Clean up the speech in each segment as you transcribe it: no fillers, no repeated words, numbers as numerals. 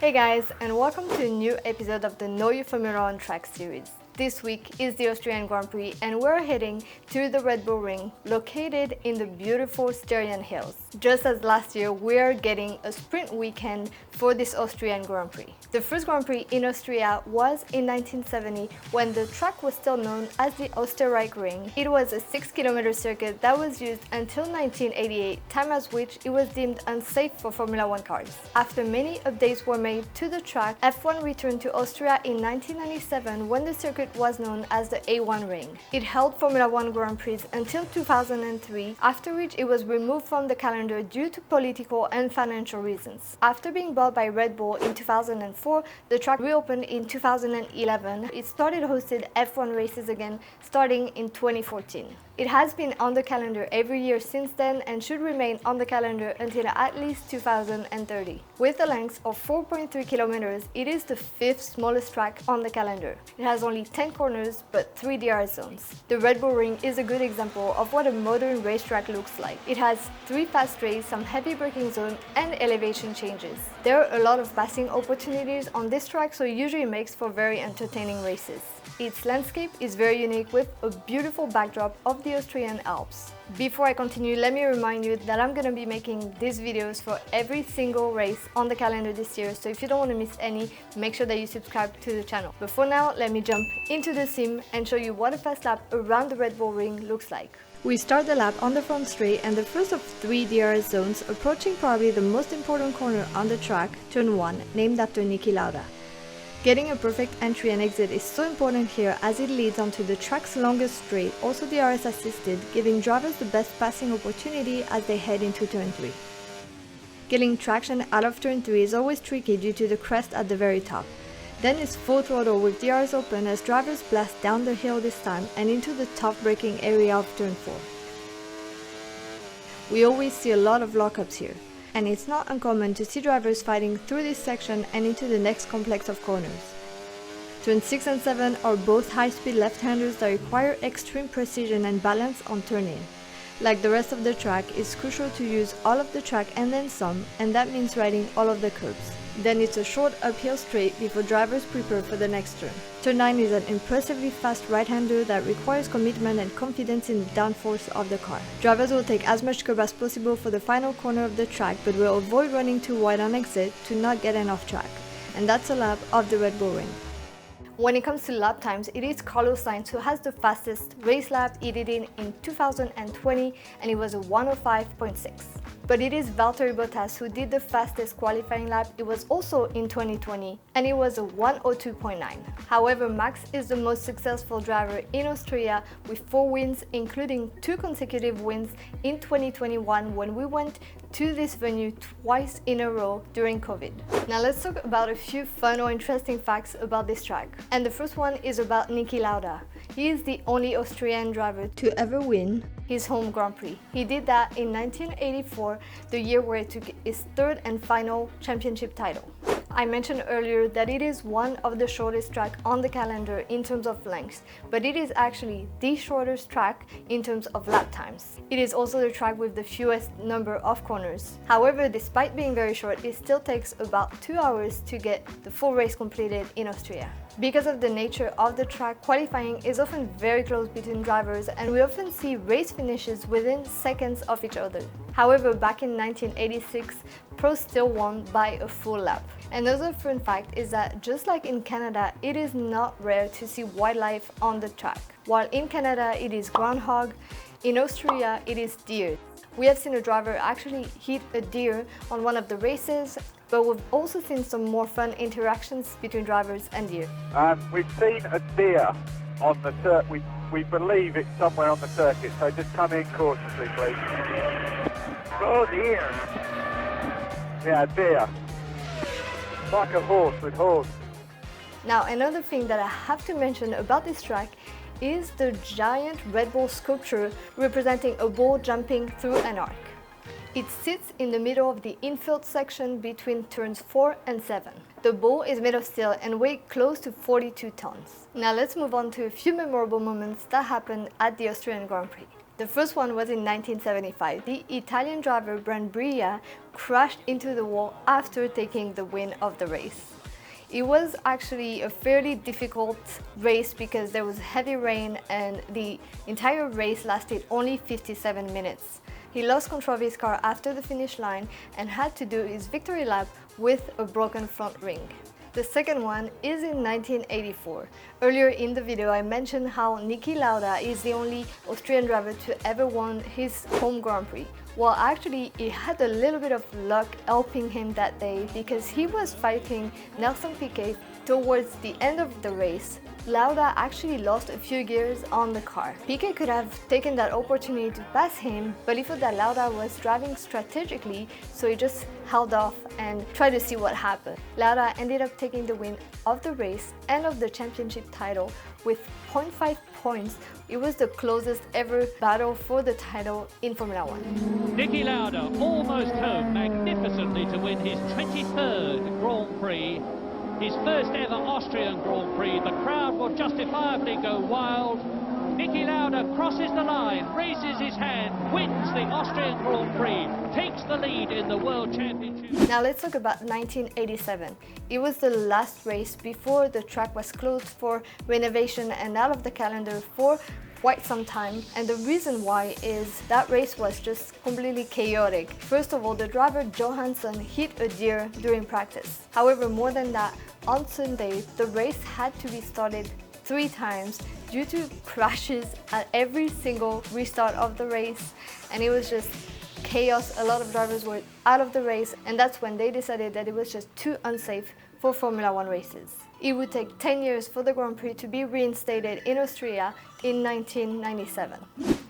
Hey guys, and welcome to a new episode of the Know Your Formula One track series. This week is the Austrian Grand Prix and we're heading to the Red Bull Ring located in the beautiful Austrian hills. Just as last year, we are getting a sprint weekend for this Austrian Grand Prix. The first Grand Prix in Austria was in 1970 when the track was still known as the Österreich Ring. It was a 6-kilometer circuit that was used until 1988, time at which it was deemed unsafe for Formula One cars. After many updates were made to the track, F1 returned to Austria in 1997 when the circuit was known as the A1 Ring. It held Formula One Grand Prix until 2003, after which it was removed from the calendar due to political and financial reasons. After being bought by Red Bull in 2004, the track reopened in 2011. It started hosting F1 races again starting in 2014. It has been on the calendar every year since then and should remain on the calendar until at least 2030. With a length of 4.3 kilometers, it is the fifth smallest track on the calendar. It has only 10 corners but 3 DRS zones. The Red Bull Ring is a good example of what a modern racetrack looks like. It has 3 fast straights, some heavy braking zone and elevation changes. There are a lot of passing opportunities on this track, so it usually makes for very entertaining races. Its landscape is very unique with a beautiful backdrop of the Austrian Alps. Before I continue, let me remind you that I'm gonna be making these videos for every single race on the calendar this year, so if you don't want to miss any, make sure that you subscribe to the channel. But for now, let me jump into the sim and show you what a fast lap around the Red Bull Ring looks like. We start the lap on the front straight and the first of 3 DRS zones, approaching probably the most important corner on the track, turn 1, named after Niki Lauda. Getting a perfect entry and exit is so important here as it leads onto the track's longest straight, also DRS assisted, giving drivers the best passing opportunity as they head into turn 3. Getting traction out of turn 3 is always tricky due to the crest at the very top. Then it's full throttle with DRS open as drivers blast down the hill this time and into the tough braking area of turn 4. We always see a lot of lockups here, and it's not uncommon to see drivers fighting through this section and into the next complex of corners. Turns 6 and 7 are both high-speed left-handers that require extreme precision and balance on turn-in. Like the rest of the track, it's crucial to use all of the track and then some, and that means riding all of the curbs. Then it's a short uphill straight before drivers prepare for the next turn. Turn 9 is an impressively fast right-hander that requires commitment and confidence in the downforce of the car. Drivers will take as much curb as possible for the final corner of the track, but will avoid running too wide on exit to not get an off track. And that's a lap of the Red Bull Ring. When it comes to lap times, it is Carlos Sainz who has the fastest race lap. He did it in 2020 and it was a 105.6. But it is Valtteri Bottas who did the fastest qualifying lap. It was also in 2020 and it was a 102.9. However, Max is the most successful driver in Austria with 4 wins, including 2 consecutive wins in 2021 when we went to this venue twice in a row during COVID. Now let's talk about a few fun or interesting facts about this track. And the first one is about Niki Lauda. He is the only Austrian driver to ever win his home Grand Prix. He did that in 1984, the year where he took his 3rd and final championship title. I mentioned earlier that it is one of the shortest tracks on the calendar in terms of length, but it is actually the shortest track in terms of lap times. It is also the track with the fewest number of corners. However, despite being very short, it still takes about 2 hours to get the full race completed in Austria. Because of the nature of the track, qualifying is often very close between drivers and we often see race finishes within seconds of each other. However, back in 1986, pros still won by a full lap. Another fun fact is that just like in Canada, it is not rare to see wildlife on the track. While in Canada it is groundhog, in Austria it is deer. We have seen a driver actually hit a deer on one of the races, but we've also seen some more fun interactions between drivers and deer. We've seen a deer on the circuit. We believe it's somewhere on the circuit, so just come in cautiously, please. Oh dear! Yeah, deer. Like a horse with horns. Now, another thing that I have to mention about this track is the giant Red Bull sculpture representing a bull jumping through an arc. It sits in the middle of the infield section between turns 4 and 7. The bull is made of steel and weighs close to 42 tons. Now let's move on to a few memorable moments that happened at the Austrian Grand Prix. The first one was in 1975. The Italian driver Brambilla crashed into the wall after taking the win of the race. It was actually a fairly difficult race because there was heavy rain and the entire race lasted only 57 minutes. He lost control of his car after the finish line and had to do his victory lap with a broken front ring. The second one is in 1984. Earlier in the video I mentioned how Niki Lauda is the only Austrian driver to ever won his home Grand Prix. Well, actually he had a little bit of luck helping him that day because he was fighting Nelson Piquet towards the end of the race. Lauda actually lost a few gears on the car. Piquet could have taken that opportunity to pass him, but he thought that Lauda was driving strategically, so he just held off and tried to see what happened. Lauda ended up taking the win of the race and of the championship title with 0.5 points. It was the closest ever battle for the title in Formula 1. Niki Lauda almost home magnificently to win his 23rd Grand Prix. His first ever Austrian Grand Prix. The crowd will justifiably go wild. Niki Lauda crosses the line, raises his hand, wins the Austrian Grand Prix, takes the lead in the World Championship. Now let's talk about 1987. It was the last race before the track was closed for renovation and out of the calendar for quite some time, and the reason why is that race was just completely chaotic. First of all, the driver Johansson hit a deer during practice. However, more than that, on Sunday the race had to be started 3 times due to crashes at every single restart of the race, and it was just chaos. A lot of drivers were out of the race, and that's when they decided that it was just too unsafe for Formula 1 races. It would take 10 years for the Grand Prix to be reinstated in Austria in 1997.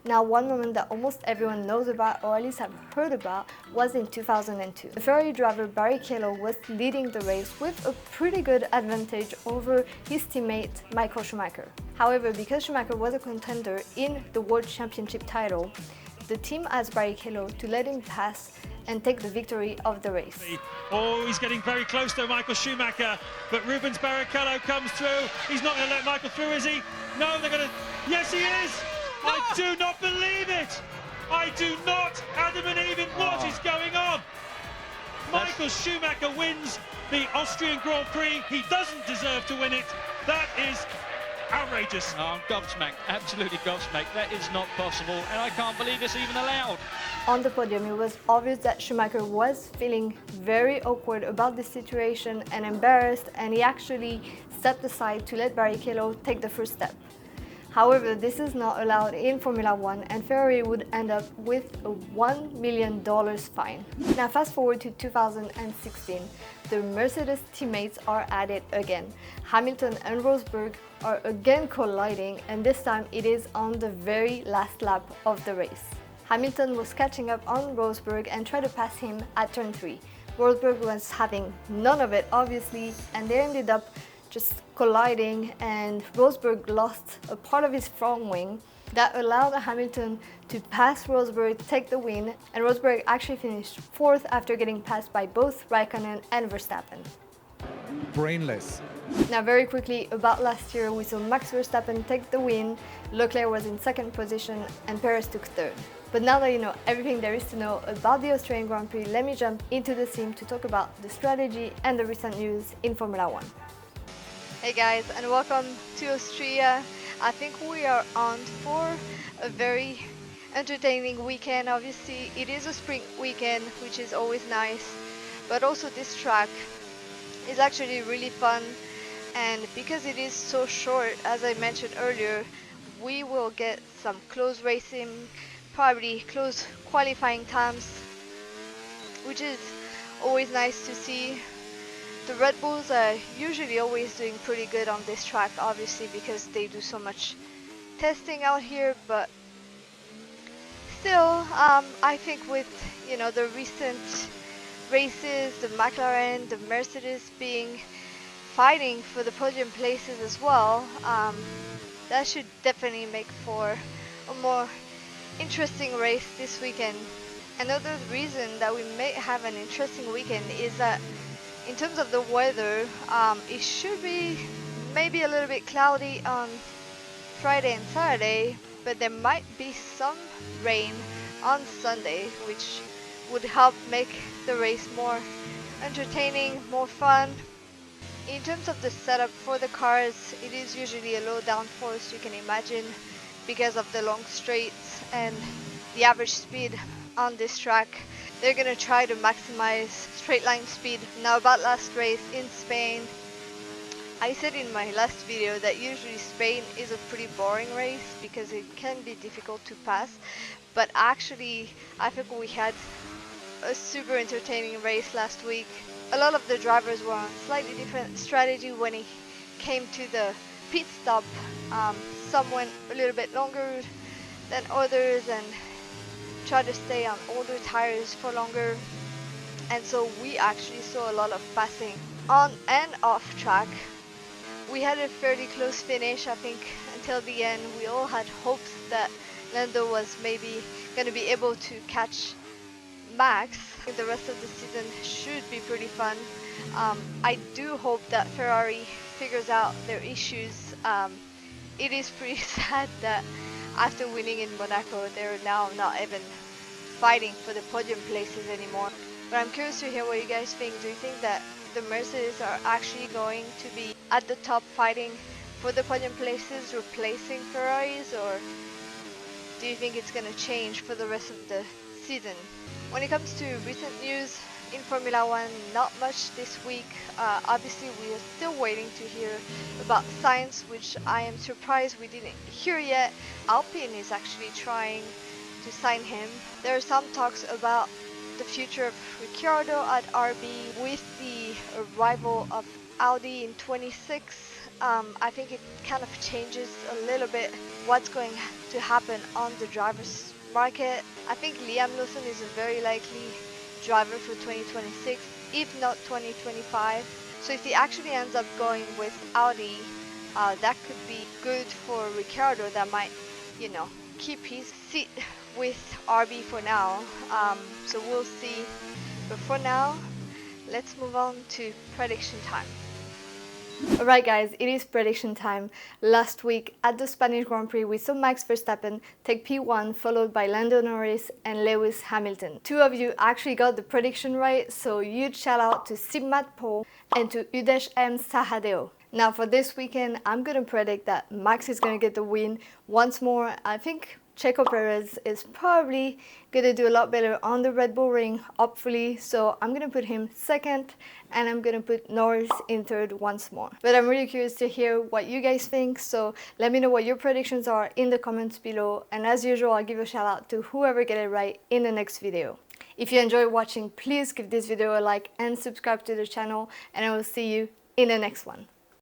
Now, one moment that almost everyone knows about, or at least have heard about, was in 2002. The Ferrari driver Barrichello was leading the race with a pretty good advantage over his teammate Michael Schumacher. However, because Schumacher was a contender in the World Championship title, the team asked Barrichello to let him pass and take the victory of the race. Oh, he's getting very close to Michael Schumacher, but Rubens Barrichello comes through. He's not going to let Michael through, is he? No, they're going to... Yes, he is! I do not believe it! I do not, Adam and Eve, what is going on? Michael Schumacher wins the Austrian Grand Prix. He doesn't deserve to win it. That is outrageous. Oh, I'm gobsmacked, absolutely gobsmacked. That is not possible, and I can't believe it's even allowed. On the podium, it was obvious that Schumacher was feeling very awkward about this situation and embarrassed, and he actually stepped aside to let Barrichello take the first step. However, this is not allowed in Formula 1, and Ferrari would end up with a $1 million fine. Now fast forward to 2016. The Mercedes teammates are at it again. Hamilton and Rosberg are again colliding, and this time it is on the very last lap of the race. Hamilton was catching up on Rosberg and tried to pass him at turn 3. Rosberg was having none of it, obviously, and they ended up just colliding, and Rosberg lost a part of his front wing. That allowed Hamilton to pass Rosberg, take the win, and Rosberg actually finished 4th after getting passed by both Raikkonen and Verstappen. Brainless. Now very quickly, about last year, we saw Max Verstappen take the win, Leclerc was in 2nd position, and Perez took 3rd. But now that you know everything there is to know about the Austrian Grand Prix, let me jump into the scene to talk about the strategy and the recent news in Formula 1. Hey guys, and welcome to Austria. I think we are on for a very entertaining weekend. Obviously, it is a spring weekend, which is always nice, but also this track is actually really fun, and because it is so short, as I mentioned earlier, we will get some close racing, probably close qualifying times, which is always nice to see. The Red Bulls are usually always doing pretty good on this track, obviously because they do so much testing out here, but still, I think with the recent races, the McLaren, the Mercedes fighting for the podium places as well, that should definitely make for a more interesting race this weekend. Another reason that we may have an interesting weekend is that in terms of the weather, it should be maybe a little bit cloudy on Friday and Saturday, but there might be some rain on Sunday, which would help make the race more entertaining, more fun. In terms of the setup for the cars, it is usually a low downforce, you can imagine, because of the long straights and the average speed on this track. They're gonna try to maximize straight line speed. Now about last race in Spain, I said in my last video that usually Spain is a pretty boring race because it can be difficult to pass, but actually I think we had a super entertaining race last week. A lot of the drivers were on slightly different strategy when it came to the pit stop. Some went a little bit longer than others and tried to stay on older tires for longer, and so we actually saw a lot of passing on and off track. We had a fairly close finish. I think until the end we all had hopes that Lando was maybe going to be able to catch Max. The rest of the season should be pretty fun. I do hope that Ferrari figures out their issues. It is pretty sad that after winning in Monaco they're now not even fighting for the podium places anymore. But I'm curious to hear what you guys think. Do you think that the Mercedes are actually going to be at the top fighting for the podium places, replacing Ferraris, or do you think it's going to change for the rest of the season? When it comes to recent news in Formula 1, not much this week. Obviously we are still waiting to hear about Sainz, which I am surprised we didn't hear yet. Alpine is actually trying to sign him. There are some talks about the future of Ricciardo at RB with the arrival of Audi in 26. I think it kind of changes a little bit what's going to happen on the drivers market. I think Liam Lawson is a very likely driver for 2026, if not 2025. So if he actually ends up going with Audi, that could be good for Ricciardo. That might, you know, keep his seat with RB for now. So we'll see. But for now, let's move on to prediction time. Alright guys, it is prediction time. Last week at the Spanish Grand Prix we saw Max Verstappen take P1 followed by Lando Norris and Lewis Hamilton. Two of you actually got the prediction right, so huge shout out to Simmat Paul and to Udesh M. Sahadeo. Now for this weekend I'm gonna predict that Max is gonna get the win once more. I think Checo Perez is probably gonna do a lot better on the Red Bull ring, hopefully, so I'm gonna put him second and I'm gonna put Norris in third once more. But I'm really curious to hear what you guys think, so let me know what your predictions are in the comments below, and as usual I'll give a shout out to whoever get it right in the next video. If you enjoyed watching, please give this video a like and subscribe to the channel, and I will see you in the next one.